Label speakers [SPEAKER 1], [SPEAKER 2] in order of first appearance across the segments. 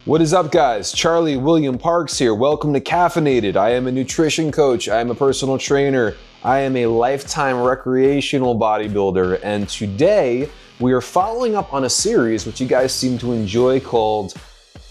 [SPEAKER 1] What is up, guys? Charlie William Parks here. Welcome to Caffeinated. I am a nutrition coach. I am a personal trainer. I am a lifetime recreational bodybuilder. And today we are following up on a series which you guys seem to enjoy called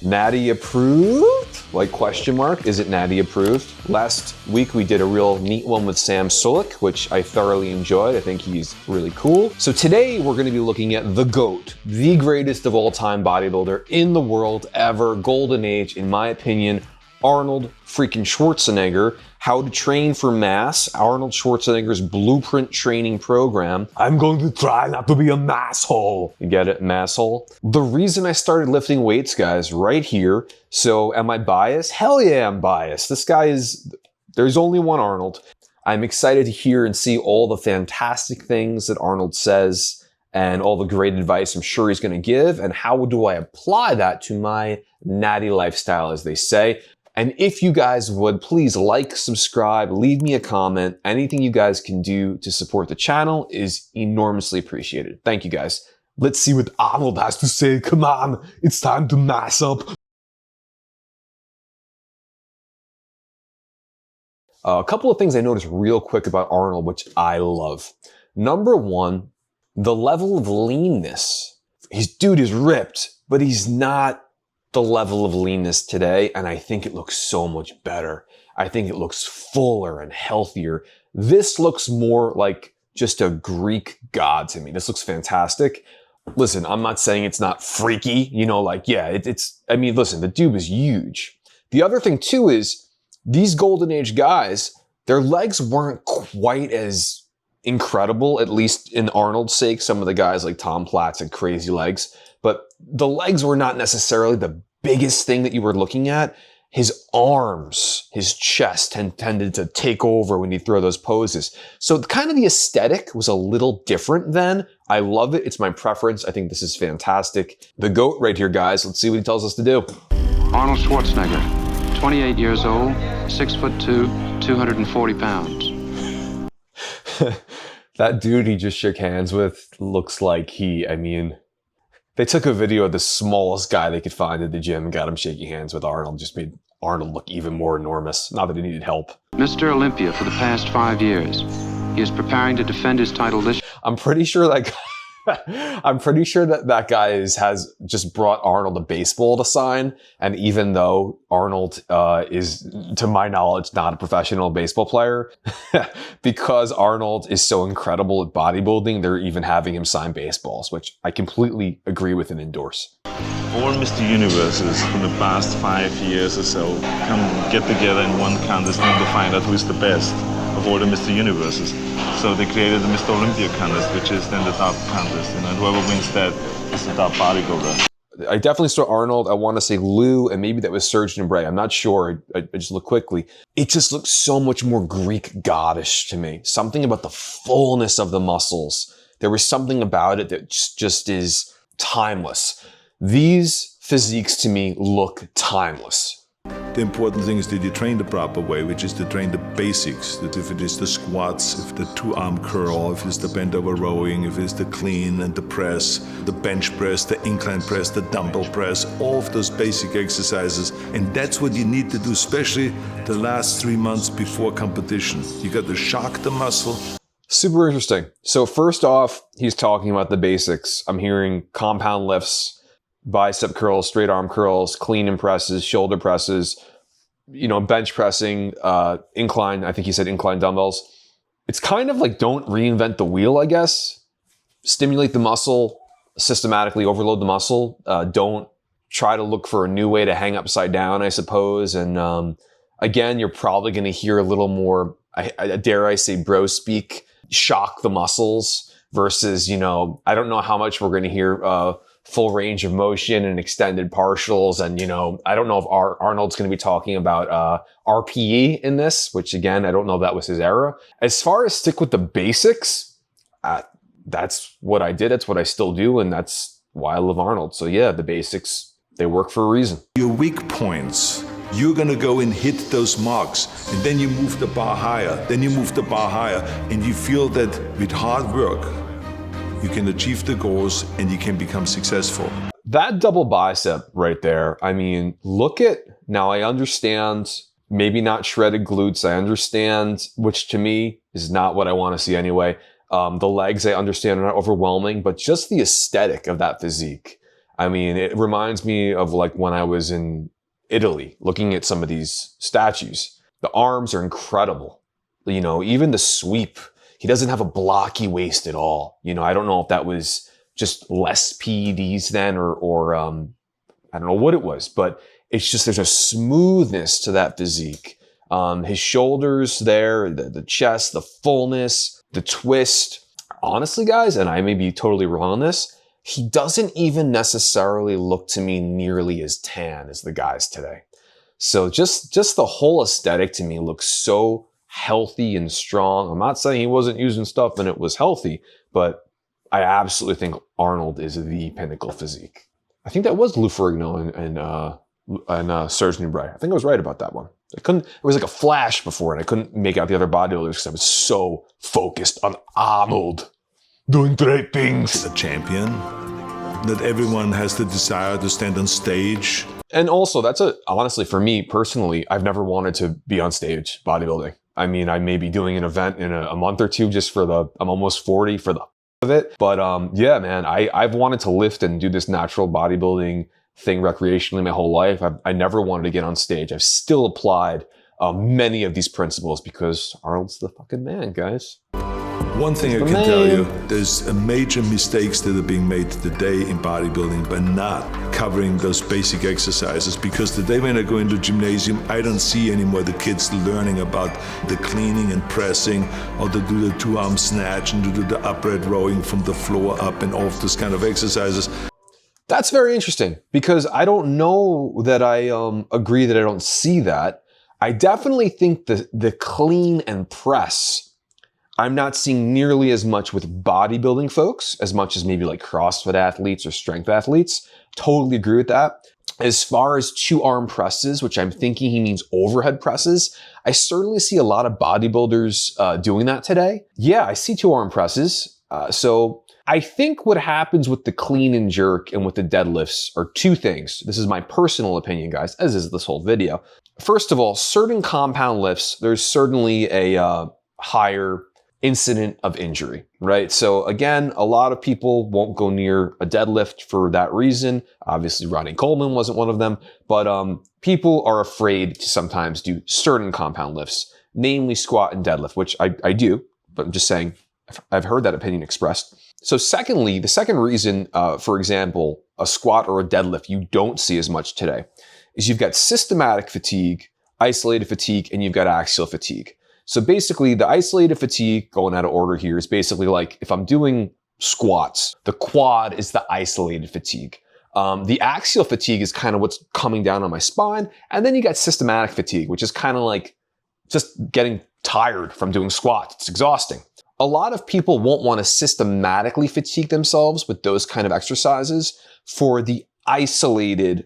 [SPEAKER 1] Natty-Approved? Like question mark, is it Natty-Approved? Last week we did a real neat one with Sam Solik, which I thoroughly enjoyed. I think he's really cool. So today we're gonna be looking at the GOAT, the greatest of all time bodybuilder in the world ever, golden age, in my opinion, Arnold freaking Schwarzenegger. How to train for mass, Arnold Schwarzenegger's blueprint training program. I'm going to try not to be a masshole. You get it, masshole? The reason I started lifting weights, guys, right here. So am I biased? Hell yeah, I'm biased. This guy is, there's only one Arnold. I'm excited to hear and see all the fantastic things that Arnold says and all the great advice I'm sure he's gonna give, and how do I apply that to my natty lifestyle, as they say. And if you guys would, please like, subscribe, leave me a comment. Anything you guys can do to support the channel is enormously appreciated. Thank you, guys. Let's see what Arnold has to say. Come on, it's time to mass up. A couple of things I noticed real quick about Arnold, which I love. Number one, the level of leanness. His dude is ripped, but he's not the level of leanness today, and I think it looks so much better. I think it looks fuller and healthier. This looks more like just a Greek god to me. This looks fantastic. Listen, I'm not saying it's not freaky, you know, like, yeah, I mean, listen, the dude is huge. The other thing too is, these golden age guys, their legs weren't quite as incredible, at least in Arnold's sake. Some of the guys like Tom Platz had crazy legs, but the legs were not necessarily the biggest thing that you were looking at. His arms, his chest tended to take over when you throw those poses. So kind of the aesthetic was a little different then. I love it. It's my preference. I think this is fantastic. The GOAT right here, guys. Let's see what he tells us to do.
[SPEAKER 2] Arnold Schwarzenegger, 28 years old, 6'2", 240 pounds.
[SPEAKER 1] That dude he just shook hands with looks like they took a video of the smallest guy they could find at the gym and got him shaking hands with Arnold. Just made Arnold look even more enormous. Not that he needed help.
[SPEAKER 2] Mr. Olympia for the past 5 years. He is preparing to defend his title this year.
[SPEAKER 1] I'm pretty sure that guy has just brought Arnold a baseball to sign. And even though Arnold is, to my knowledge, not a professional baseball player, because Arnold is so incredible at bodybuilding, they're even having him sign baseballs, which I completely agree with and endorse.
[SPEAKER 3] All Mr. Universes from the past 5 years or so come get together in one contest to find out who's the best of all the Mr. Universes. So they created the Mr. Olympia contest, which is then the top contest, and whoever wins that is the top bodybuilder.
[SPEAKER 1] I definitely saw Arnold. I want to say Lou, and maybe that was Sergeant Bray. I'm not sure. I just looked quickly. It just looks so much more Greek goddish to me. Something about the fullness of the muscles. There was something about it that just is timeless. These physiques to me look timeless.
[SPEAKER 4] The important thing is that you train the proper way, which is to train the basics. That if it is the squats, if the two-arm curl, if it's the bent over rowing, if it's the clean and the press, the bench press, the incline press, the dumbbell press, all of those basic exercises. And that's what you need to do, especially the last 3 months before competition. You got to shock the muscle.
[SPEAKER 1] Super interesting. So first off, he's talking about the basics. I'm hearing compound lifts, bicep curls, straight arm curls, clean and presses, shoulder presses, bench pressing, incline. I think he said incline dumbbells. It's kind of like, don't reinvent the wheel, I guess. Stimulate the muscle, systematically overload the muscle. Don't try to look for a new way to hang upside down, I suppose. And again, you're probably going to hear a little more, dare I say, bro speak, shock the muscles versus, I don't know how much we're going to hear full range of motion and extended partials. And, I don't know if Arnold's going to be talking about RPE in this, which again, I don't know if that was his era. As far as stick with the basics, that's what I did. That's what I still do. And that's why I love Arnold. So yeah, the basics, they work for a reason.
[SPEAKER 4] Your weak points, you're gonna go and hit those marks, and then you move the bar higher, and you feel that with hard work, you can achieve the goals and you can become successful.
[SPEAKER 1] that double bicep right there, I mean, look at, now I understand maybe not shredded glutes. I understand, which to me is not what I want to see anyway. The legs, I understand, are not overwhelming, but just the aesthetic of that physique. I mean, it reminds me of like when I was in Italy, looking at some of these statues. The arms are incredible. You know, even the sweep, he doesn't have a blocky waist at all. You know, I don't know if that was just less PEDs then or I don't know what it was, but it's just, there's a smoothness to that physique. His shoulders there, the chest, the fullness, the twist. Honestly, guys, and I may be totally wrong on this, he doesn't even necessarily look to me nearly as tan as the guys today. So just the whole aesthetic to me looks so healthy and strong. I'm not saying he wasn't using stuff and it was healthy, but I absolutely think Arnold is the pinnacle physique. I think that was Lou Ferrigno and Serge Nubret. I think I was right about that one. It was like a flash before and I couldn't make out the other bodybuilders because I was so focused on Arnold doing great things.
[SPEAKER 4] A champion, that everyone has the desire to stand on stage.
[SPEAKER 1] And also, honestly, for me personally, I've never wanted to be on stage bodybuilding. I mean, I may be doing an event in a month or two just for I'm almost 40 for the of it. But yeah, man, I've wanted to lift and do this natural bodybuilding thing recreationally my whole life. I never wanted to get on stage. I've still applied many of these principles because Arnold's the fucking man, guys.
[SPEAKER 4] One thing I can tell you, there's major mistakes that are being made today in bodybuilding by not covering those basic exercises, because today when I go into gymnasium, I don't see anymore the kids learning about the cleaning and pressing, or to do the two-arm snatch and to do the upright rowing from the floor up and off, those kind of exercises.
[SPEAKER 1] That's very interesting because I don't know that I agree that I don't see that. I definitely think the clean and press, I'm not seeing nearly as much with bodybuilding folks, as much as maybe like CrossFit athletes or strength athletes. Totally agree with that. As far as two-arm presses, which I'm thinking he means overhead presses, I certainly see a lot of bodybuilders doing that today. Yeah, I see two-arm presses. So I think what happens with the clean and jerk and with the deadlifts are two things. This is my personal opinion, guys, as is this whole video. First of all, certain compound lifts, there's certainly a higher incident of injury, right? So again, a lot of people won't go near a deadlift for that reason. Obviously, Ronnie Coleman wasn't one of them, but people are afraid to sometimes do certain compound lifts, namely squat and deadlift, which I do, but I'm just saying I've heard that opinion expressed. So secondly, the second reason, for example, a squat or a deadlift you don't see as much today is you've got systematic fatigue, isolated fatigue, and you've got axial fatigue. So basically the isolated fatigue, going out of order here, is basically like if I'm doing squats, the quad is the isolated fatigue. The axial fatigue is kind of what's coming down on my spine. And then you got systematic fatigue, which is kind of like just getting tired from doing squats. It's exhausting. A lot of people won't want to systematically fatigue themselves with those kind of exercises for the isolated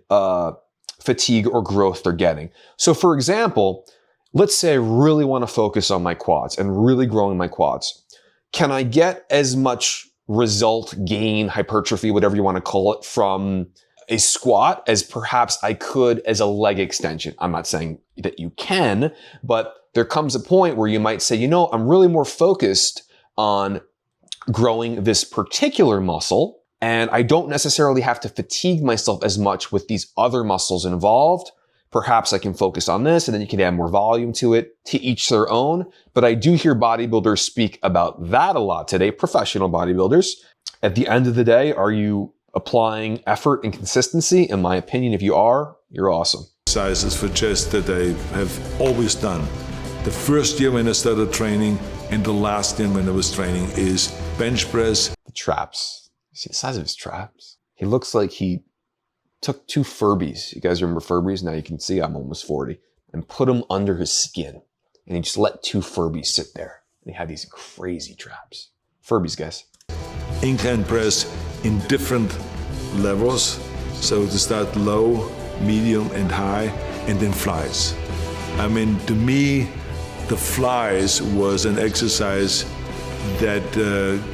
[SPEAKER 1] fatigue or growth they're getting. So for example, let's say I really want to focus on my quads and really growing my quads. Can I get as much result, gain, hypertrophy, whatever you want to call it, from a squat as perhaps I could as a leg extension? I'm not saying that you can, but there comes a point where you might say, you know, I'm really more focused on growing this particular muscle, and I don't necessarily have to fatigue myself as much with these other muscles involved. Perhaps I can focus on this, and then you can add more volume to it. To each their own. But I do hear bodybuilders speak about that a lot today, professional bodybuilders. At the end of the day, are you applying effort and consistency? In my opinion, if you are, you're awesome.
[SPEAKER 4] Exercises for chest that I have always done. The first year when I started training and the last year when I was training is bench press.
[SPEAKER 1] The traps. See the size of his traps? He looks like he took two Furbies. You guys remember Furbies? Now you can see I'm almost 40. And put them under his skin. And he just let two Furbies sit there. And he had these crazy traps. Furbies, guys.
[SPEAKER 4] Incline press in different levels. So to start low, medium, and high, and then flies. I mean, to me, the flies was an exercise that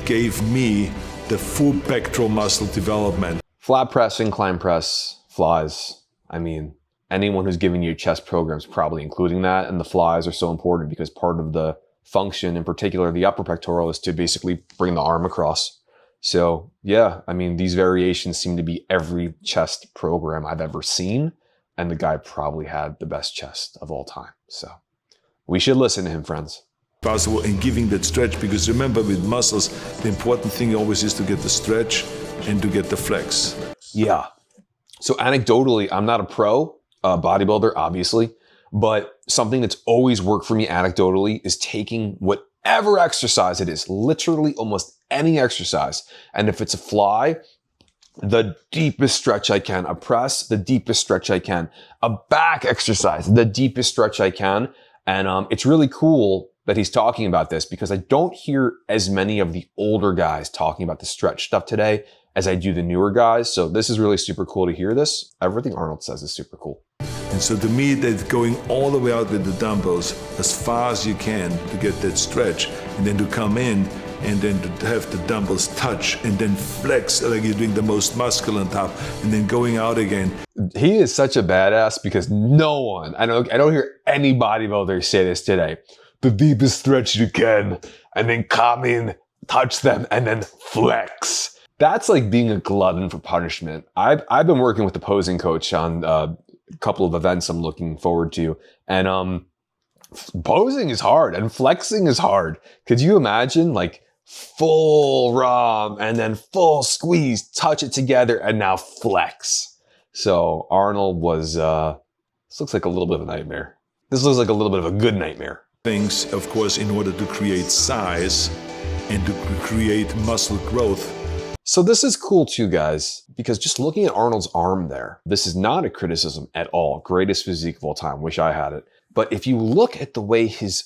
[SPEAKER 4] gave me the full pectoral muscle development.
[SPEAKER 1] Flat press, incline press, flies. I mean, anyone who's giving you chest programs probably including that. And the flies are so important because part of the function, in particular the upper pectoral, is to basically bring the arm across. So yeah, I mean, these variations seem to be every chest program I've ever seen. And the guy probably had the best chest of all time. So we should listen to him, friends.
[SPEAKER 4] Possible and giving that stretch, because remember, with muscles, the important thing always is to get the stretch and to get the flex.
[SPEAKER 1] Yeah. So anecdotally, I'm not a pro bodybuilder, obviously, but something that's always worked for me anecdotally is taking whatever exercise it is, literally almost any exercise. And if it's a fly, the deepest stretch I can, a press, the deepest stretch I can, a back exercise, the deepest stretch I can. And it's really cool that he's talking about this because I don't hear as many of the older guys talking about the stretch stuff today as I do the newer guys. So this is really super cool to hear this. Everything Arnold says is super cool.
[SPEAKER 4] And so to me, that going all the way out with the dumbbells as far as you can to get that stretch, and then to come in and then to have the dumbbells touch and then flex like you're doing the most muscle on top, and then going out again.
[SPEAKER 1] He is such a badass because no one, I don't hear any bodybuilder say this today. The deepest stretch you can, and then come in, touch them, and then flex. That's like being a glutton for punishment. I've been working with the posing coach on a couple of events I'm looking forward to, and posing is hard and flexing is hard. Could you imagine like full ROM and then full squeeze, touch it together, and now flex? So Arnold was, this looks like a little bit of a nightmare. This looks like a little bit of a good nightmare.
[SPEAKER 4] Things, of course, in order to create size and to create muscle growth.
[SPEAKER 1] So this is cool too, guys, because just looking at Arnold's arm there, this is not a criticism at all. Greatest physique of all time. Wish I had it. But if you look at the way his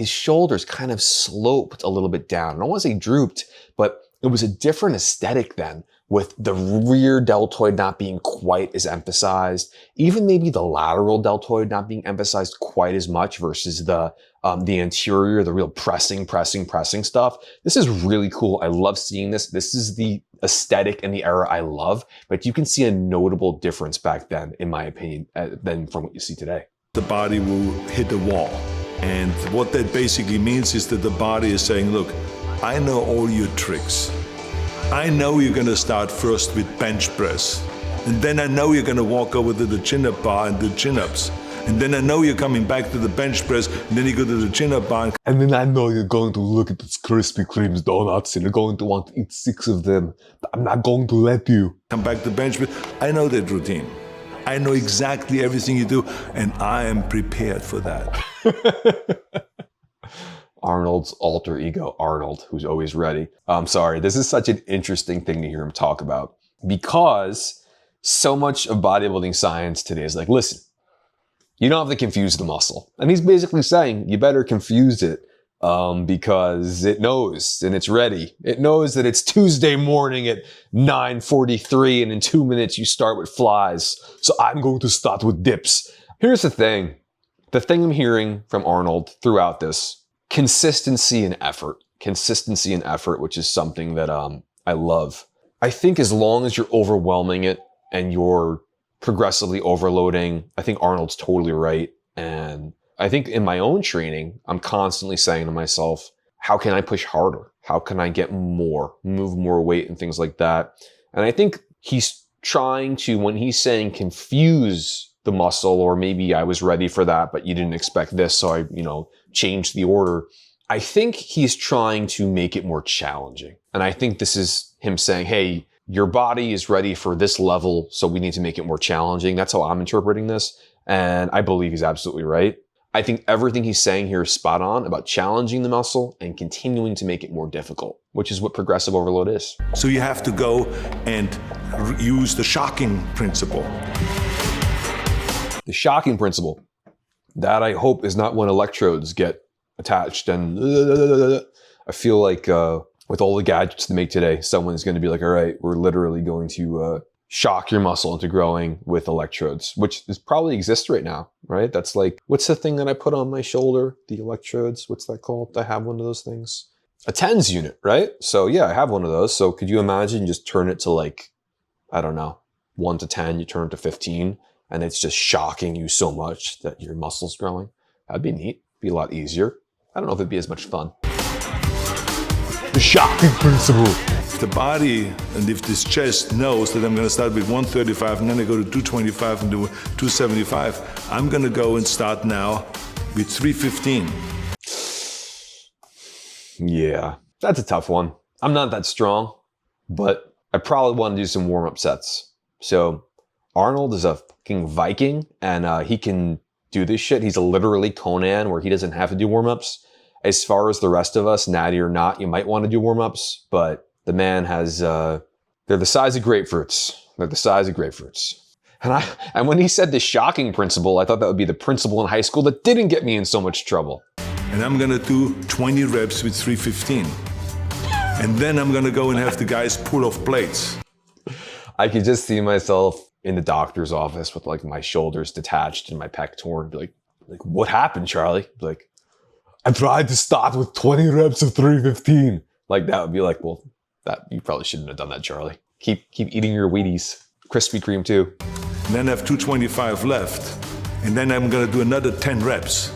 [SPEAKER 1] shoulders kind of sloped a little bit down, I don't want to say drooped, but it was a different aesthetic then, with the rear deltoid not being quite as emphasized, even maybe the lateral deltoid not being emphasized quite as much versus the anterior, the real pressing stuff. This is really cool. I love seeing this. This is the aesthetic and the era I love, but you can see a notable difference back then, in my opinion, than from what you see today.
[SPEAKER 4] The body will hit a wall. And what that basically means is that the body is saying, look, I know all your tricks. I know you're going to start first with bench press. And then I know you're going to walk over to the chin-up bar and do chin-ups. And then I know you're coming back to the bench press, and then you go to the chin-up bar.
[SPEAKER 1] And then I know you're going to look at these Krispy Kreme's donuts and you're going to want to eat 6 of them. But I'm not going to let you.
[SPEAKER 4] Come back to bench press. I know that routine. I know exactly everything you do, and I am prepared for that.
[SPEAKER 1] Arnold's alter ego, Arnold, who's always ready. I'm sorry, this is such an interesting thing to hear him talk about because so much of bodybuilding science today is like, listen, you don't have to confuse the muscle. And he's basically saying you better confuse it because it knows and it's ready. It knows that it's Tuesday morning at 9:43 and in 2 minutes you start with flies. So I'm going to start with dips. Here's the thing. The thing I'm hearing from Arnold throughout this, consistency and effort. Consistency and effort, which is something that I love. I think as long as you're overwhelming it and you're progressively overloading, I think Arnold's totally right. And I think in my own training, I'm constantly saying to myself, how can I push harder? How can I get more, move more weight and things like that? And I think he's trying to, when he's saying confuse the muscle, or maybe I was ready for that, but you didn't expect this, so I, changed the order. I think he's trying to make it more challenging. And I think this is him saying, hey, your body is ready for this level, so we need to make it more challenging. That's how I'm interpreting this. And I believe he's absolutely right. I think everything he's saying here is spot on about challenging the muscle and continuing to make it more difficult, which is what progressive overload is.
[SPEAKER 4] So you have to go and use the shocking principle.
[SPEAKER 1] The shocking principle. That I hope is not when electrodes get attached and I feel like with all the gadgets to make today, someone's going to be like, all right, we're literally going to shock your muscle into growing with electrodes, which is probably exists right now, right? That's like, what's the thing that I put on my shoulder? The electrodes, what's that called? I have one of those things. A TENS unit, right? So yeah, I have one of those. So could you imagine just turn it to like I don't know, 1 to 10, you turn to 15, and it's just shocking you so much that your muscle's growing. That'd be neat. Be a lot easier. I don't know if it'd be as much fun. The shocking principle.
[SPEAKER 4] If the body and if this chest knows that I'm going to start with 135 and then I go to 225 and do 275, I'm going to go and start now with 315.
[SPEAKER 1] Yeah, that's a tough one. I'm not that strong, but I probably want to do some warm-up sets. So Arnold is a fucking Viking, and he can do this shit. He's literally Conan, where he doesn't have to do warm-ups. As far as the rest of us, Natty or not, you might want to do warm-ups, but the man has, they're the size of grapefruits. They're the size of grapefruits. And when he said the shocking principle, I thought that would be the principle in high school that didn't get me in so much trouble.
[SPEAKER 4] And I'm going to do 20 reps with 315. And then I'm going to go and have the guys pull off plates.
[SPEAKER 1] I could just see myself in the doctor's office with like my shoulders detached and my pec torn. Be like, what happened, Charlie? Be like, I tried to start with 20 reps of 315. Like that would be like, well, that you probably shouldn't have done that, Charlie. Keep eating your Wheaties. Krispy Kreme too.
[SPEAKER 4] And then I have 225 left. And then I'm going to do another 10 reps.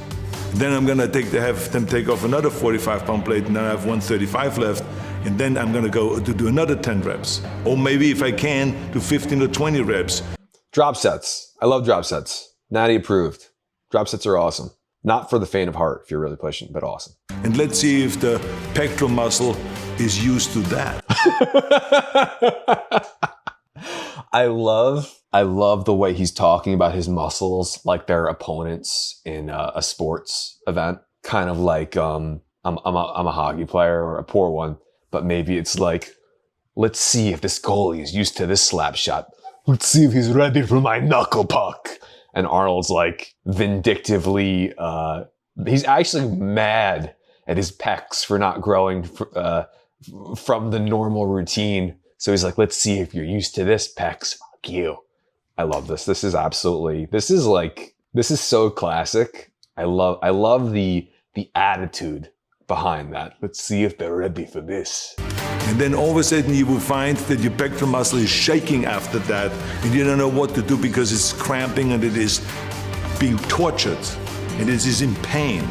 [SPEAKER 4] And then I'm going to have them take off another 45-pound plate, and then I have 135 left. And then I'm going to go to do another 10 reps. Or maybe if I can, do 15 or 20 reps.
[SPEAKER 1] Drop sets. I love drop sets. Natty-approved. Drop sets are awesome. Not for the faint of heart if you're really pushing, but awesome.
[SPEAKER 4] And let's see if the pectoral muscle is used to that.
[SPEAKER 1] I love the way he's talking about his muscles like they're opponents in a sports event. Kind of like I'm a hockey player, or a poor one, but maybe it's like, let's see if this goalie is used to this slap shot. Let's see if he's ready for my knuckle puck. And Arnold's like vindictively, he's actually mad at his pecs for not growing from the normal routine. So he's like, let's see if you're used to this, pecs. Fuck you. I love this. This is so classic. I love the attitude behind that. Let's see if they're ready for this.
[SPEAKER 4] And then all of a sudden you will find that your pectoral muscle is shaking after that, and you don't know what to do because it's cramping and it is being tortured and it is in pain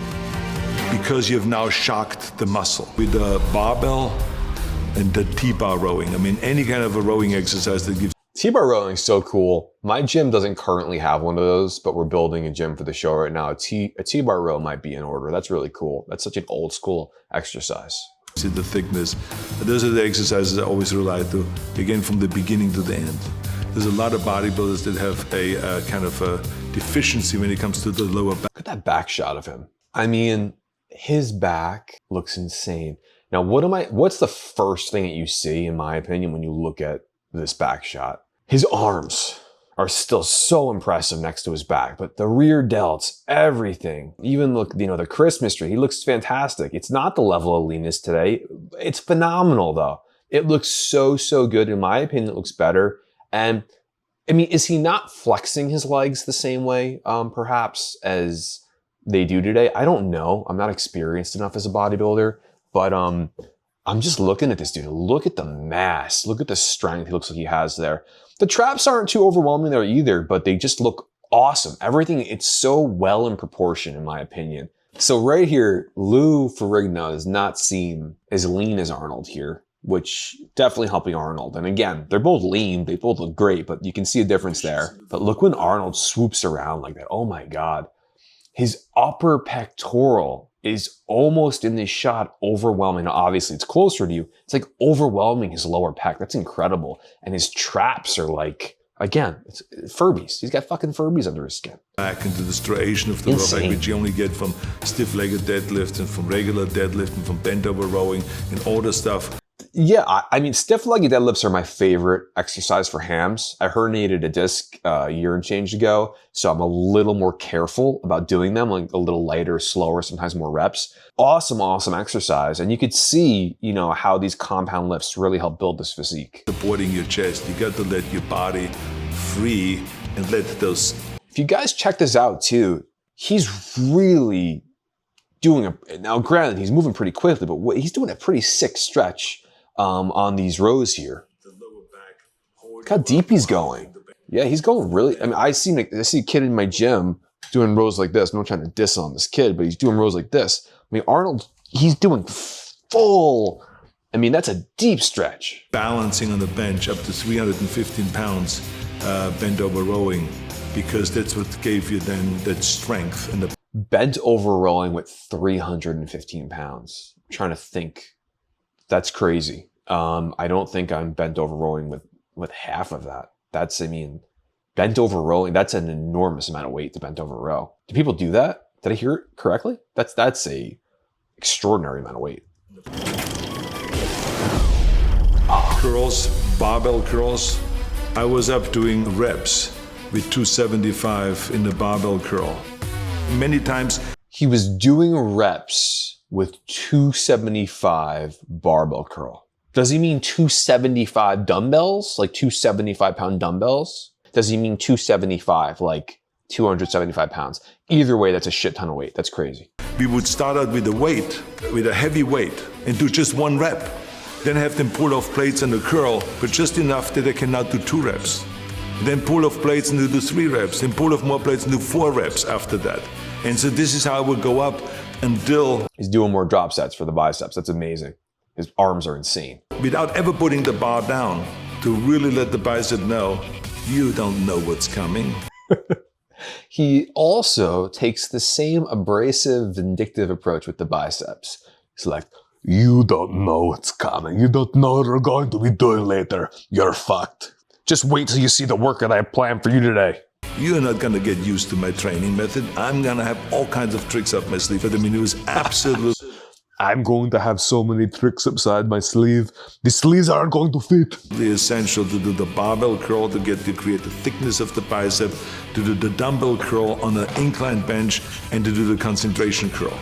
[SPEAKER 4] because you have now shocked the muscle. With the barbell and the T-bar rowing, I mean, any kind of a rowing exercise that gives.
[SPEAKER 1] T-bar rowing is so cool. My gym doesn't currently have one of those, but we're building a gym for the show right now. A T-bar row might be in order. That's really cool. That's such an old school exercise.
[SPEAKER 4] See the thickness. Those are the exercises I always rely to, again, from the beginning to the end. There's a lot of bodybuilders that have a kind of a deficiency when it comes to the lower back.
[SPEAKER 1] Look at that back shot of him. I mean, his back looks insane. Now, what's the first thing that you see, in my opinion, when you look at this back shot? His arms are still so impressive next to his back, but the rear delts, everything, even look, the Christmas tree, he looks fantastic. It's not the level of leanness today. It's phenomenal though. It looks so, so good. In my opinion, it looks better. And I mean, is he not flexing his legs the same way, perhaps, as they do today? I don't know. I'm not experienced enough as a bodybuilder, but I'm just looking at this dude. Look at the mass. Look at the strength he looks like he has there. The traps aren't too overwhelming there either, but they just look awesome. Everything, it's so well in proportion, in my opinion. So right here, Lou Ferrigno does not seem as lean as Arnold here, which definitely helping Arnold. And again, they're both lean. They both look great, but you can see a difference there. But look when Arnold swoops around like that. Oh my God. His upper pectoral is almost in this shot overwhelming. Now, obviously, it's closer to you. It's like overwhelming his lower pec. That's incredible. And his traps are like, again, it's Furbies. He's got fucking Furbies under his skin.
[SPEAKER 4] Back into the striation of the lower back, which you only get from stiff-legged deadlift and from regular deadlift and from bent-over rowing and all the stuff.
[SPEAKER 1] Yeah, I mean, stiff-legged deadlifts are my favorite exercise for hams. I herniated a disc a year and change ago, so I'm a little more careful about doing them, like a little lighter, slower, sometimes more reps. Awesome, awesome exercise. And you could see, how these compound lifts really help build this physique.
[SPEAKER 4] Supporting your chest, you got to let your body free and let those.
[SPEAKER 1] If you guys check this out too, he's really doing now granted, he's moving pretty quickly, but he's doing a pretty sick stretch on these rows here.
[SPEAKER 4] The lower back
[SPEAKER 1] Look how deep he's going. Yeah, he's going really, I mean, I see a kid in my gym doing rows like this. I'm not trying to diss on this kid, but he's doing rows like this. I mean, Arnold, he's doing full, I mean, that's a deep stretch.
[SPEAKER 4] Balancing on the bench up to 315 pounds bent over rowing, because that's what gave you then that strength. And the
[SPEAKER 1] bent over rowing with 315 pounds. I'm trying to think. That's crazy. I don't think I'm bent over rowing with half of that. That's, I mean, bent over rowing, that's an enormous amount of weight to bent over row. Do people do that? Did I hear it correctly? That's a extraordinary amount of weight.
[SPEAKER 4] curls, barbell curls. I was up doing reps with 275 in the barbell curl. Many times.
[SPEAKER 1] He was doing reps with 275 barbell curl. Does he mean 275 dumbbells? Like 275 pound dumbbells? Does he mean 275, like 275 pounds? Either way, that's a shit ton of weight. That's crazy.
[SPEAKER 4] We would start out with a weight, with a heavy weight, and do just one rep. Then have them pull off plates and a curl, but just enough that they can now do 2 reps. Then pull off plates and do 3 reps. Then pull off more plates and do 4 reps after that. And so this is how it would go up until...
[SPEAKER 1] He's doing more drop sets for the biceps. That's amazing. His arms are insane.
[SPEAKER 4] Without ever putting the bar down, to really let the bicep know, you don't know what's coming.
[SPEAKER 1] He also takes the same abrasive, vindictive approach with the biceps. He's like, you don't know what's coming. You don't know what we're going to be doing later. You're fucked. Just wait till you see the work that I have planned for you today.
[SPEAKER 4] You're not going to get used to my training method. I'm going to have all kinds of tricks up my sleeve. But I mean, it was absolute...
[SPEAKER 1] I'm going to have so many tricks upside my sleeve. The sleeves aren't going to fit.
[SPEAKER 4] Really essential to do the barbell curl to create the thickness of the bicep, to do the dumbbell curl on an inclined bench, and to do the concentration curl.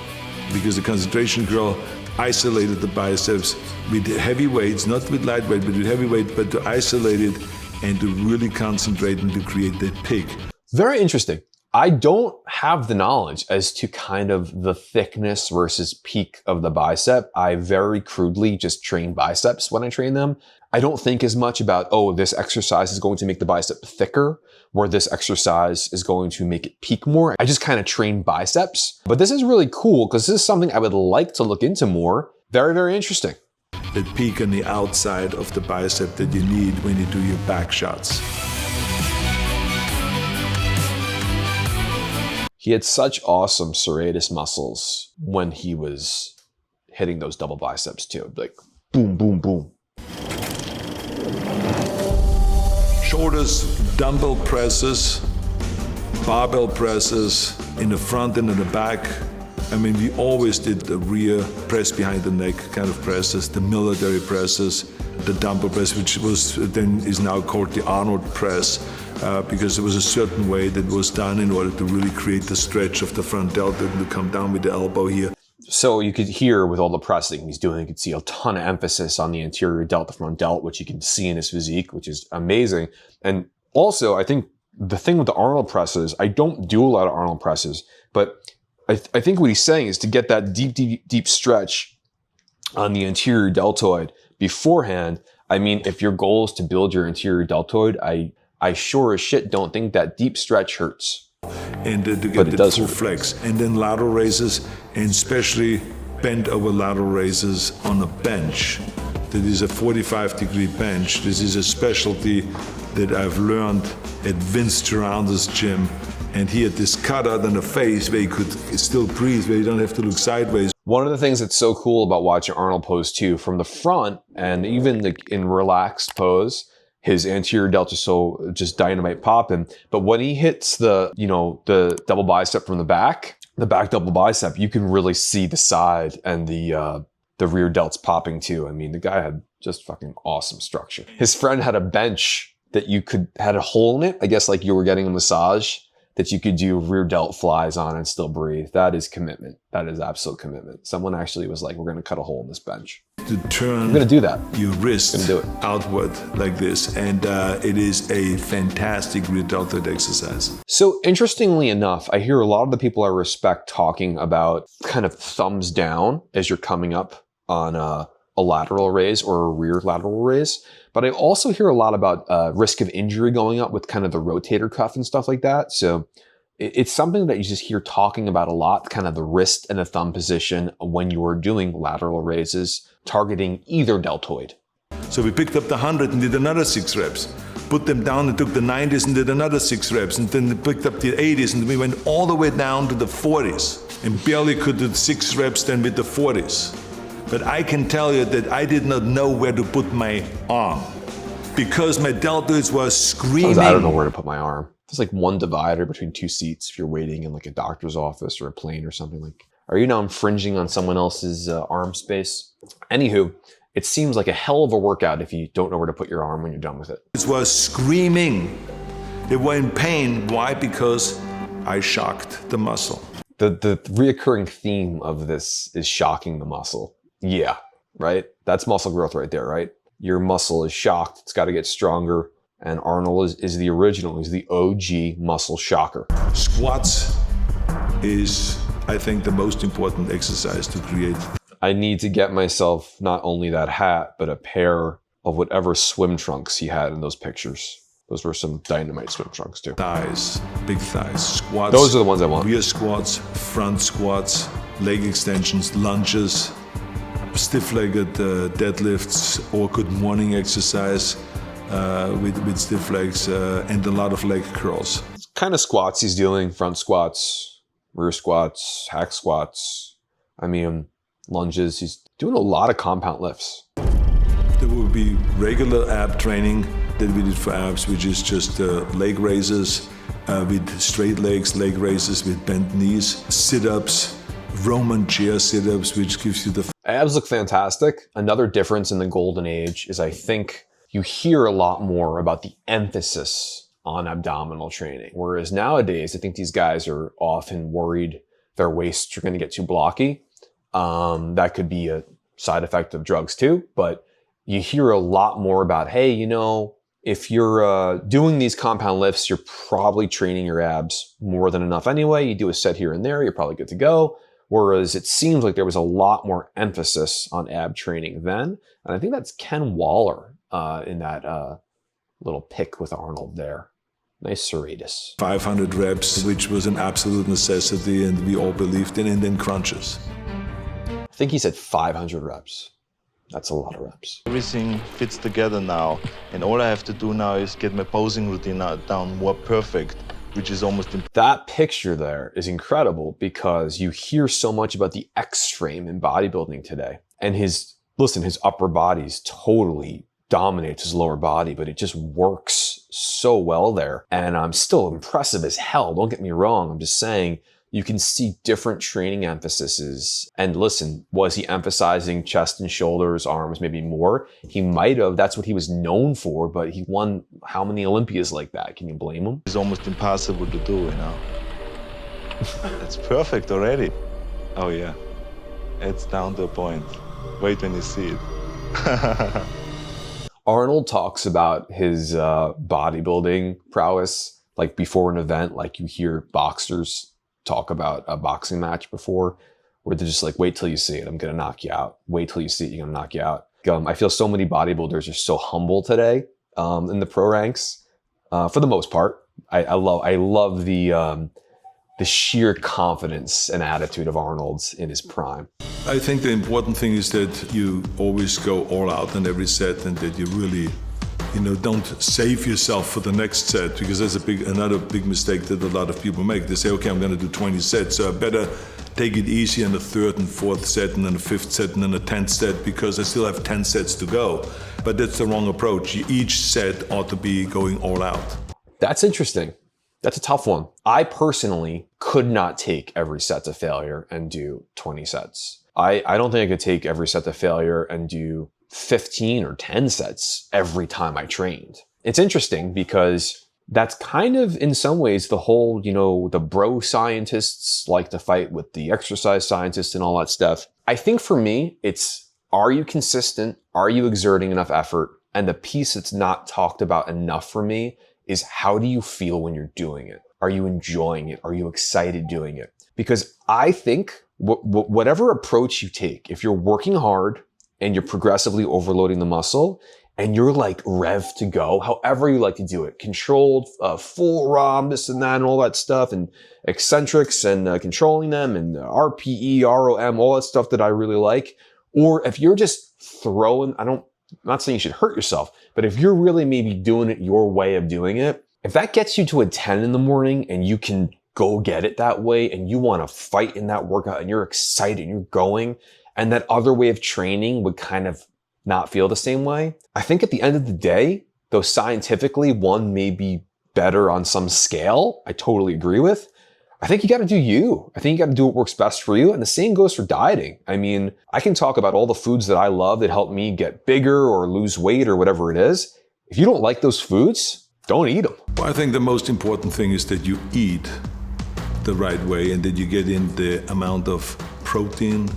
[SPEAKER 4] Because the concentration curl isolated the biceps with heavy weights, not with light weight, but with heavy weight, but to isolate it and to really concentrate and to create that peak.
[SPEAKER 1] Very interesting. I don't have the knowledge as to kind of the thickness versus peak of the bicep. I very crudely just train biceps when I train them. I don't think as much about, oh, this exercise is going to make the bicep thicker, or this exercise is going to make it peak more. I just kind of train biceps. But this is really cool because this is something I would like to look into more. Very, very interesting.
[SPEAKER 4] That peak on the outside of the bicep that you need when you do your back shots.
[SPEAKER 1] He had such awesome serratus muscles when he was hitting those double biceps too. Like boom, boom, boom.
[SPEAKER 4] Shoulders, dumbbell presses, barbell presses in the front and in the back. I mean, we always did the rear press behind the neck kind of presses, the military presses, the dumbbell press, which was then is now called the Arnold press. Because there was a certain way that was done in order to really create the stretch of the front delta and to come down with the elbow here.
[SPEAKER 1] So you could hear with all the pressing he's doing, you could see a ton of emphasis on the anterior delt, the front delt, which you can see in his physique, which is amazing. And also, I think the thing with the Arnold presses, I don't do a lot of Arnold presses, but I think what he's saying is to get that deep, deep, deep stretch on the anterior deltoid beforehand. I mean, if your goal is to build your anterior deltoid, I sure as shit don't think that deep stretch hurts.
[SPEAKER 4] And to get the full flex. And then lateral raises, and especially bent over lateral raises on a bench. That is a 45-degree bench. This is a specialty that I've learned at Vince Gironda's gym. And he had this cutout on the face where he could still breathe, where you don't have to look sideways.
[SPEAKER 1] One of the things that's so cool about watching Arnold pose too, from the front and even in relaxed pose, his anterior delta so just dynamite popping. But when he hits the double bicep from the back double bicep, you can really see the side and the rear delts popping too. I mean, the guy had just fucking awesome structure. His friend had a bench that had a hole in it. I guess like you were getting a massage that you could do rear delt flies on and still breathe. That is commitment. That is absolute commitment. Someone actually was like, we're going to cut a hole in this bench.
[SPEAKER 4] To turn
[SPEAKER 1] I'm going to do that.
[SPEAKER 4] Your wrist outward like this. And it is a fantastic rear deltoid exercise.
[SPEAKER 1] So interestingly enough, I hear a lot of the people I respect talking about kind of thumbs down as you're coming up on a lateral raise or a rear lateral raise. But I also hear a lot about risk of injury going up with kind of the rotator cuff and stuff like that. So it's something that you just hear talking about a lot, kind of the wrist and the thumb position when you're doing lateral raises, targeting either deltoid.
[SPEAKER 4] So we picked up the 100 and did another 6 reps. Put them down and took the 90s and did another 6 reps. And then we picked up the 80s and we went all the way down to the 40s. And barely could do 6 reps then with the 40s. But I can tell you that I did not know where to put my arm because my deltoids were screaming.
[SPEAKER 1] I don't know where to put my arm. There's like one divider between 2 seats if you're waiting in like a doctor's office or a plane or something. Like, are you now infringing on someone else's arm space? Anywho, it seems like a hell of a workout if you don't know where to put your arm when you're done with it.
[SPEAKER 4] It was screaming. They were in pain. Why? Because I shocked the muscle.
[SPEAKER 1] The reoccurring theme of this is shocking the muscle. Yeah, right? That's muscle growth right there, right? Your muscle is shocked. It's got to get stronger. And Arnold is the original. He's the OG muscle shocker.
[SPEAKER 4] Squats is, I think, the most important exercise to create.
[SPEAKER 1] I need to get myself not only that hat, but a pair of whatever swim trunks he had in those pictures. Those were some dynamite swim trunks too.
[SPEAKER 4] Thighs, big thighs, squats.
[SPEAKER 1] Those are the ones I want.
[SPEAKER 4] Rear squats, front squats, leg extensions, lunges, stiff-legged deadlifts, or good morning exercise with stiff legs, and a lot of leg curls.
[SPEAKER 1] Kind of squats he's doing, front squats, rear squats, hack squats. I mean, lunges. He's doing a lot of compound lifts.
[SPEAKER 4] There will be regular ab training that we did for abs, which is just leg raises with straight legs, leg raises with bent knees, sit-ups, Roman chair sit-ups, which gives you the...
[SPEAKER 1] Abs look fantastic. Another difference in the golden age is I think you hear a lot more about the emphasis on abdominal training. Whereas nowadays, I think these guys are often worried their waists are going to get too blocky. That could be a side effect of drugs too, but you hear a lot more about, hey, you know, if you're doing these compound lifts, you're probably training your abs more than enough anyway. You do a set here and there, you're probably good to go. Whereas it seems like there was a lot more emphasis on ab training then. And I think that's Ken Waller in that little pic with Arnold there. Nice serratus.
[SPEAKER 4] 500 reps, which was an absolute necessity, and we all believed in, and then crunches.
[SPEAKER 1] I think he said 500 reps. That's a lot of reps.
[SPEAKER 5] Everything fits together now, and all I have to do now is get my posing routine down more perfect, which is almost impossible.
[SPEAKER 1] That picture there is incredible because you hear so much about the X frame in bodybuilding today. And his upper body totally dominates his lower body, but it just works so well there. And I'm still impressive as hell. Don't get me wrong. I'm just saying, you can see different training emphases. And listen, was he emphasizing chest and shoulders, arms, maybe more? He might have. That's what he was known for, but he won how many Olympias like that? Can you blame him?
[SPEAKER 5] It's almost impossible to do, you know. It's perfect already. Oh yeah, it's down to a point. Wait when you see it.
[SPEAKER 1] Arnold talks about his bodybuilding prowess, like before an event, like you hear boxers talk about a boxing match before, where they're just like, wait till you see it, I'm gonna knock you out. Wait till you see it, you're gonna knock you out. I feel so many bodybuilders are so humble today in the pro ranks, for the most part. I love the sheer confidence and attitude of Arnold's in his prime.
[SPEAKER 4] I think the important thing is that you always go all out in every set, and that you really, don't save yourself for the next set, because that's another big mistake that a lot of people make. They say, okay, I'm gonna do 20 sets, so I better take it easy in the third and fourth set, and then the fifth set, and then the 10th set, because I still have 10 sets to go. But that's the wrong approach. Each set ought to be going all out.
[SPEAKER 1] That's interesting. That's a tough one. I personally could not take every set to failure and do 20 sets. I don't think I could take every set to failure and do 15 or 10 sets every time I trained. It's interesting because that's kind of in some ways the whole, the bro scientists like to fight with the exercise scientists and all that stuff. I think for me, it's, are you consistent? Are you exerting enough effort? And the piece that's not talked about enough for me is, how do you feel when you're doing it? Are you enjoying it? Are you excited doing it? Because I think whatever approach you take, if you're working hard and you're progressively overloading the muscle and you're like rev to go, however you like to do it, controlled, full ROM, this and that and all that stuff, and eccentrics and controlling them, and RPE, ROM, all that stuff that I really like. Or if you're just throwing, I'm not saying you should hurt yourself, but if you're really maybe doing it your way of doing it, if that gets you to a 10 in the morning and you can go get it that way and you want to fight in that workout and you're excited and you're going, and that other way of training would kind of not feel the same way. I think at the end of the day, though scientifically one may be better on some scale, I totally agree with, I think you got to do you. I think you got to do what works best for you. And the same goes for dieting. I mean, I can talk about all the foods that I love that help me get bigger or lose weight or whatever it is. If you don't like those foods, don't eat them.
[SPEAKER 4] Well, I think the most important thing is that you eat the right way and that you get in the amount of protein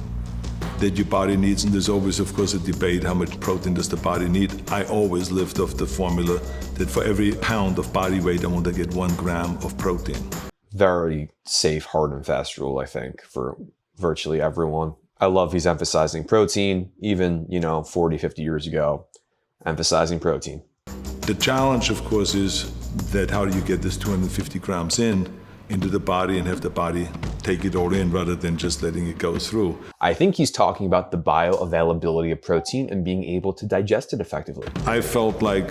[SPEAKER 4] that your body needs. And there's always, of course, a debate, how much protein does the body need? I always lived off the formula that for every pound of body weight, I want to get 1 gram of protein.
[SPEAKER 1] Very safe, hard and fast rule, I think, for virtually everyone. I love he's emphasizing protein, even, 40, 50 years ago, emphasizing protein.
[SPEAKER 4] The challenge, of course, is that how do you get this 250 grams into the body and have the body take it all in rather than just letting it go through.
[SPEAKER 1] I think he's talking about the bioavailability of protein and being able to digest it effectively.
[SPEAKER 4] I felt like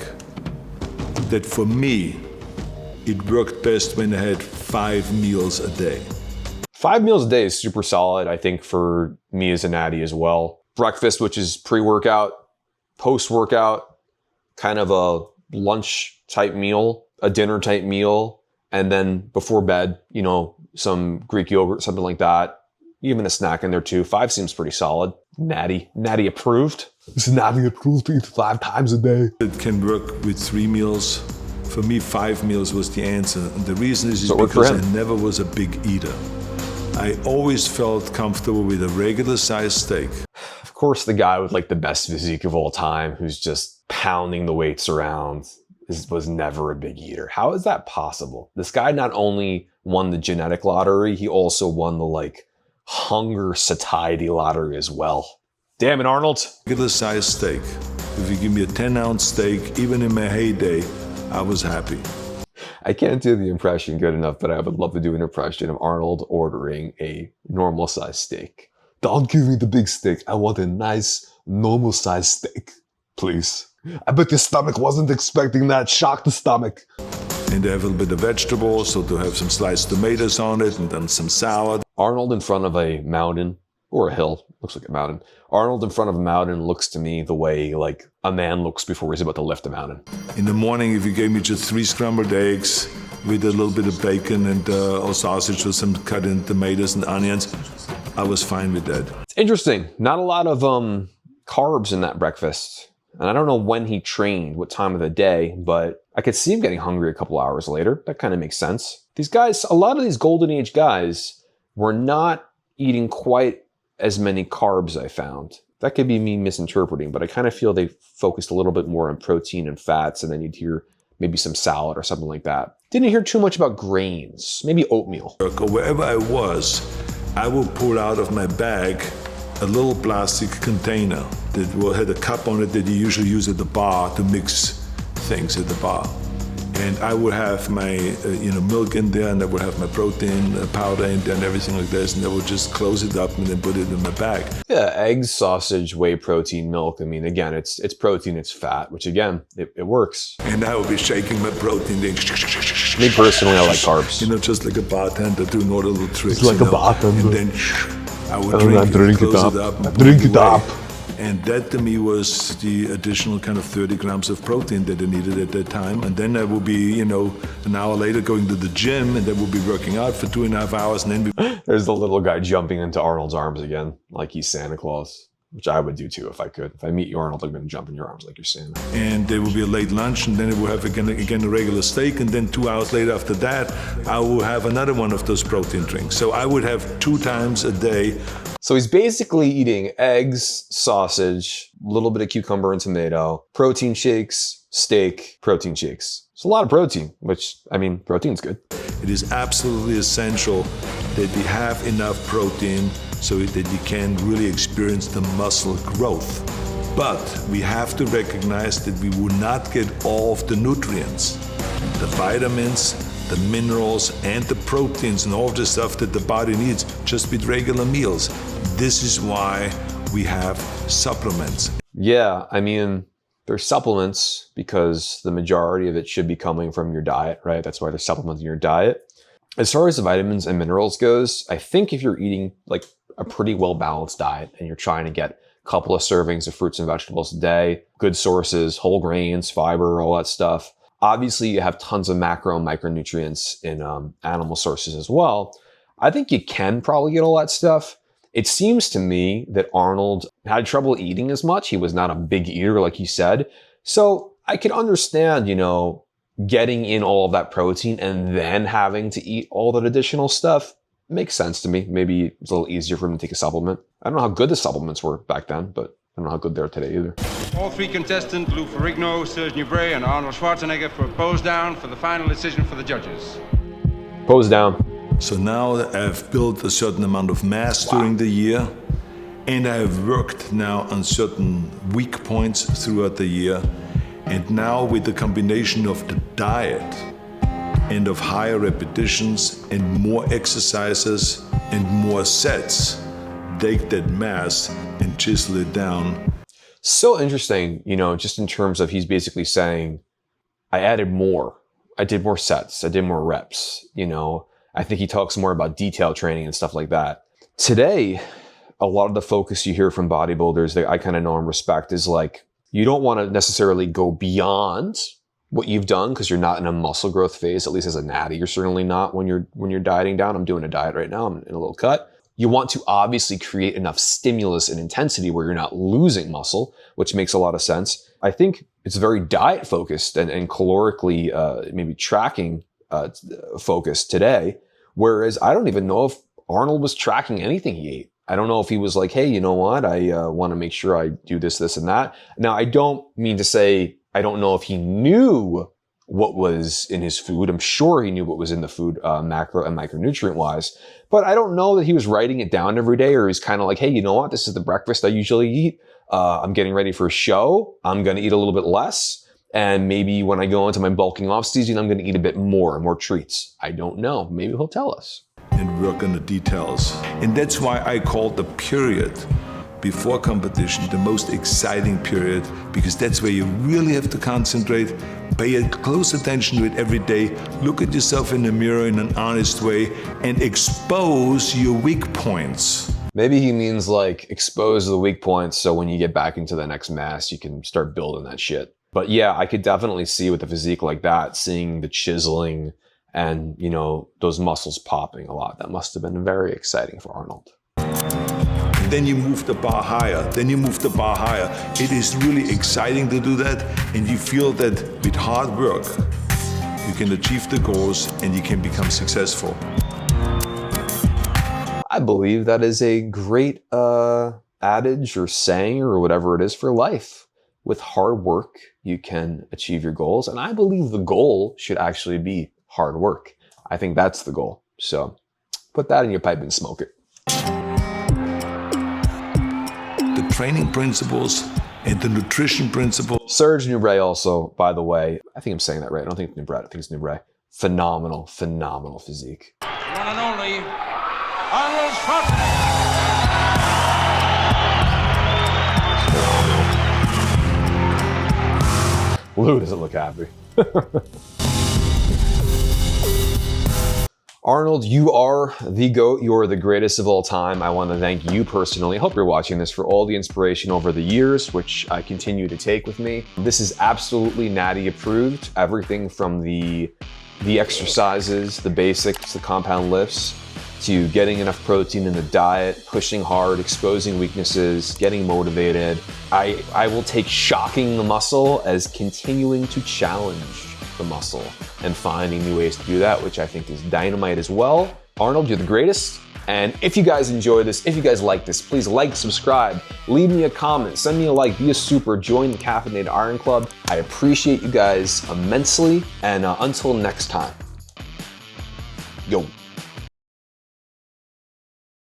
[SPEAKER 4] that for me, it worked best when I had 5 meals a day.
[SPEAKER 1] 5 meals a day is super solid, I think, for me as a natty as well. Breakfast, which is pre-workout, post-workout, kind of a lunch type meal, a dinner type meal, and then before bed, some Greek yogurt, something like that. Even a snack in there too. 5 seems pretty solid. Natty-approved. It's Natty-approved to eat 5 times a day.
[SPEAKER 4] It can work with 3 meals. For me, 5 meals was the answer. And the reason is
[SPEAKER 1] So
[SPEAKER 4] because I never was a big eater. I always felt comfortable with a regular sized steak.
[SPEAKER 1] Of course, the guy with like the best physique of all time, who's just pounding the weights around, was never a big eater. How is that possible? This guy not only won the genetic lottery, he also won the hunger satiety lottery as well. Damn it, Arnold.
[SPEAKER 4] Regular sized steak. If you give me a 10-ounce steak, even in my heyday, I was happy.
[SPEAKER 1] I can't do the impression good enough, but I would love to do an impression of Arnold ordering a normal sized steak. Don't give me the big steak. I want a nice, normal sized steak, please. I bet your stomach wasn't expecting that. Shock the stomach.
[SPEAKER 4] And to have a little bit of vegetables, so to have some sliced tomatoes on it and then some salad.
[SPEAKER 1] Arnold in front of a mountain, or a hill, looks like a mountain. Arnold in front of a mountain looks to me the way a man looks before he's about to lift a mountain.
[SPEAKER 4] In the morning, if you gave me just 3 scrambled eggs with a little bit of bacon and or sausage with some cut in tomatoes and onions, I was fine with that.
[SPEAKER 1] It's interesting. Not a lot of carbs in that breakfast. And I don't know when he trained, what time of the day, but I could see him getting hungry a couple hours later. That kind of makes sense. These guys, a lot of these golden age guys were not eating quite as many carbs, I found. That could be me misinterpreting, but I kind of feel they focused a little bit more on protein and fats, and then you'd hear maybe some salad or something like that. Didn't hear too much about grains, maybe oatmeal.
[SPEAKER 4] Wherever I was, I would pull out of my bag a little plastic container that had a cup on it that you usually use at the bar to mix things at the bar. And I would have my milk in there, and I would have my protein powder in there and everything like this, and I would just close it up and then put it in my bag.
[SPEAKER 1] Yeah, eggs, sausage, whey protein, milk. I mean, again, it's protein, it's fat, which again, it works.
[SPEAKER 4] And I would be shaking my protein thing.
[SPEAKER 1] Me personally, I like carbs.
[SPEAKER 4] Just like a bartender doing all the little tricks.
[SPEAKER 1] It's like a bartender.
[SPEAKER 4] And then I would drink it up.
[SPEAKER 1] Drink it up.
[SPEAKER 4] And that to me was the additional kind of 30 grams of protein that I needed at that time. And then I would be, an hour later going to the gym, and then we'll be working out for 2.5 hours. And then
[SPEAKER 1] There's the little guy jumping into Arnold's arms again, like he's Santa Claus, which I would do too if I could. If I meet you, Arnold, I'm going to jump in your arms like you're Santa.
[SPEAKER 4] And there will be a late lunch, and then it will have again a regular steak. And then 2 hours later after that, I will have another one of those protein drinks. So I would have 2 times a day.
[SPEAKER 1] So he's basically eating eggs, sausage, a little bit of cucumber and tomato, protein shakes, steak, protein shakes. It's a lot of protein, which, protein's good.
[SPEAKER 4] It is absolutely essential that we have enough protein so that you can really experience the muscle growth. But we have to recognize that we will not get all of the nutrients, the vitamins, the minerals, and the proteins, and all of the stuff that the body needs just with regular meals. This is why we have supplements.
[SPEAKER 1] Yeah, I mean, there's supplements because the majority of it should be coming from your diet, right? That's why there's supplements in your diet. As far as the vitamins and minerals goes, I think if you're eating like a pretty well-balanced diet and you're trying to get a couple of servings of fruits and vegetables a day, good sources, whole grains, fiber, all that stuff. Obviously, you have tons of macro and micronutrients in animal sources as well. I think you can probably get all that stuff. It seems to me that Arnold had trouble eating as much. He was not a big eater, like he said. So I can understand, getting in all of that protein and then having to eat all that additional stuff. Makes sense to me. Maybe it's a little easier for him to take a supplement. I don't know how good the supplements were back then, but I don't know how good they are today either.
[SPEAKER 6] All three contestants, Lou Ferrigno, Serge Nubret, and Arnold Schwarzenegger, for a pose down for the final decision for the judges.
[SPEAKER 1] Pose down.
[SPEAKER 4] So now I've built a certain amount of mass during the year, and I've worked now on certain weak points throughout the year. And now with the combination of the diet and of higher repetitions and more exercises and more sets, take that mass and chisel it down.
[SPEAKER 1] So interesting, just in terms of he's basically saying, I added more. I did more sets. I did more reps. I think he talks more about detail training and stuff like that. Today, a lot of the focus you hear from bodybuilders that I kind of know and respect is like, you don't want to necessarily go beyond what you've done because you're not in a muscle growth phase, at least as a natty. You're certainly not when you're dieting down. I'm doing a diet right now. I'm in a little cut. You want to obviously create enough stimulus and intensity where you're not losing muscle, which makes a lot of sense. I think it's very diet focused and calorically maybe tracking focused today. Whereas I don't even know if Arnold was tracking anything he ate. I don't know if he was like, hey, you know what? I want to make sure I do this, this, and that. Now, I don't mean to say I don't know if he knew what was in his food. I'm sure he knew what was in the food, macro and micronutrient wise. But I don't know that he was writing it down every day, or he's kind of like, hey, you know what? This is the breakfast I usually eat. I'm getting ready for a show. I'm going to eat a little bit less. And maybe when I go into my bulking off season, I'm going to eat a bit more treats. I don't know. Maybe he'll tell us.
[SPEAKER 4] And work on the details. And that's why I call the period before competition the most exciting period, because that's where you really have to concentrate, pay close attention to it every day, look at yourself in the mirror in an honest way, and expose your weak points.
[SPEAKER 1] Maybe he means like expose the weak points so when you get back into the next mass, you can start building that shit. But yeah, I could definitely see with a physique like that, seeing the chiseling and, those muscles popping a lot. That must have been very exciting for Arnold.
[SPEAKER 4] Then you move the bar higher. It is really exciting to do that. And you feel that with hard work, you can achieve the goals and you can become successful.
[SPEAKER 1] I believe that is a great adage or saying or whatever it is for life. With hard work, you can achieve your goals. And I believe the goal should actually be hard work. I think that's the goal. So put that in your pipe and smoke it.
[SPEAKER 4] The training principles and the nutrition principles.
[SPEAKER 1] Serge Nubret also, by the way, I think I'm saying that right. I don't think it's Nubret. I think it's Nubret. Phenomenal physique.
[SPEAKER 6] One and only Arnold Schwarzenegger.
[SPEAKER 1] Lou doesn't look happy. Arnold, you are the GOAT. You are the greatest of all time. I want to thank you personally. I hope you're watching this for all the inspiration over the years, which I continue to take with me. This is absolutely Natty approved. Everything from the exercises, the basics, the compound lifts, to getting enough protein in the diet, pushing hard, exposing weaknesses, getting motivated. I will take shocking the muscle as continuing to challenge the muscle and finding new ways to do that, which I think is dynamite as well. Arnold, you're the greatest. And if you guys enjoy this, if you guys like this, please like, subscribe, leave me a comment, send me a like, be a super, join the Caffeinated Iron Club. I appreciate you guys immensely. And until next time, yo.